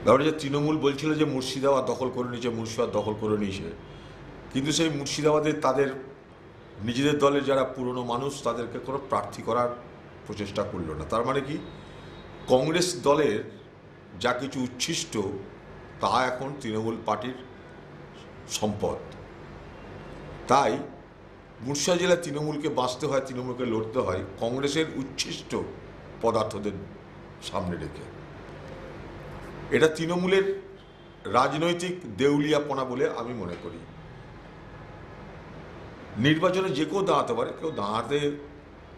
ব্যাপারটা যে তৃণমূল বলছিল যে মুর্শিদাবাদ দখল করে নিয়েছে, মুর্শিদাবাদ দখল করে নিয়েছে, কিন্তু সেই মুর্শিদাবাদে তাদের নিজেদের দলের যারা পুরনো মানুষ তাদেরকে কোনো প্রার্থী করার প্রচেষ্টা করলো না। তার মানে কি, কংগ্রেস দলের যা কিছু উচ্ছিষ্ট তা এখন তৃণমূল পার্টির সম্পদ। তাই মুর্শিদাবাদ জেলায় তৃণমূলকে বাঁচতে হয়, তৃণমূলকে লড়তে হয় কংগ্রেসের উচ্ছিষ্ট পদার্থদের সামনে রেখে। এটা তৃণমূলের রাজনৈতিক দেউলিয়াপনা বলে আমি মনে করি। নির্বাচনে যে কেউ দাঁড়াতে পারে, কেউ দাঁড়াতে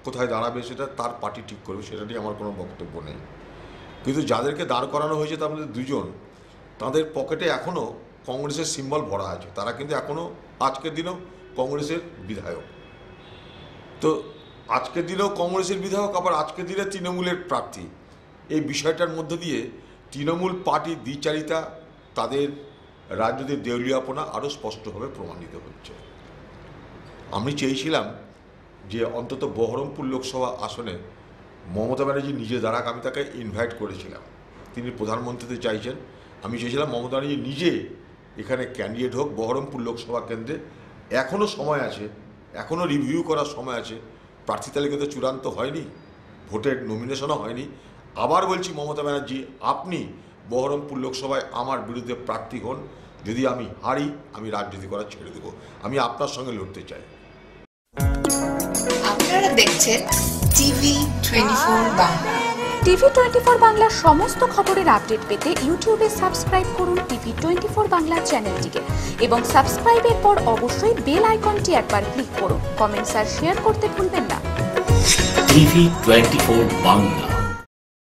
কোথায় দাঁড়াবে সেটা তার পার্টি ঠিক করবে, সেটা নিয়ে আমার কোনো বক্তব্য নেই। কিন্তু যাদেরকে দাঁড় করানো হয়েছে তার মধ্যে দুজন, তাদের পকেটে এখনও কংগ্রেসের সিম্বল ভরা আছে, তারা কিন্তু এখনও আজকের দিনেও কংগ্রেসের বিধায়ক। তো আজকের দিনেও কংগ্রেসের বিধায়ক, আবার আজকের দিনে তৃণমূলের প্রার্থী। এই বিষয়টার মধ্য দিয়ে তৃণমূল পার্টির দ্বিচারিতা, তাদের রাজনৈতিক দেউলিয়াপনা আরও স্পষ্টভাবে প্রমাণিত হচ্ছে। আমি চেয়েছিলাম যে অন্তত বহরমপুর লোকসভা আসনে মমতা ব্যানার্জি নিজে দাঁড়াক। আমি তাকে ইনভাইট করেছিলাম, তিনি প্রধানমন্ত্রীতে চাইছেন। আমি চেয়েছিলাম মমতা ব্যানার্জি নিজে এখানে ক্যান্ডিডেট হোক বহরমপুর লোকসভা কেন্দ্রে। এখনও সময় আছে, এখনও রিভিউ করার সময় আছে। প্রার্থী তালিকা তো চূড়ান্ত হয়নি, ভোটের নমিনেশনও হয়নি। আবার বলছি মমতা ব্যানার্জি, আপনি বহরমপুর লোকসভায় আমার বিরুদ্ধে প্রার্থী হন। যদি আমি হারি, আমি রাজনীতি করা ছেড়ে দেব, আমি আপনার সঙ্গে লড়তে চাই। আপনারা দেখছেন TV24 বাংলা। TV24 বাংলার সমস্ত খবরের আপডেট পেতে ইউটিউবে সাবস্ক্রাইব করুন TV24 বাংলা চ্যানেলটিকে এবং সাবস্ক্রাইবের পর অবশ্যই বেল আইকনটি একবার ক্লিক করুন। কমেন্টস আর শেয়ার করতে ভুলবেন না। TV24 বাংলা।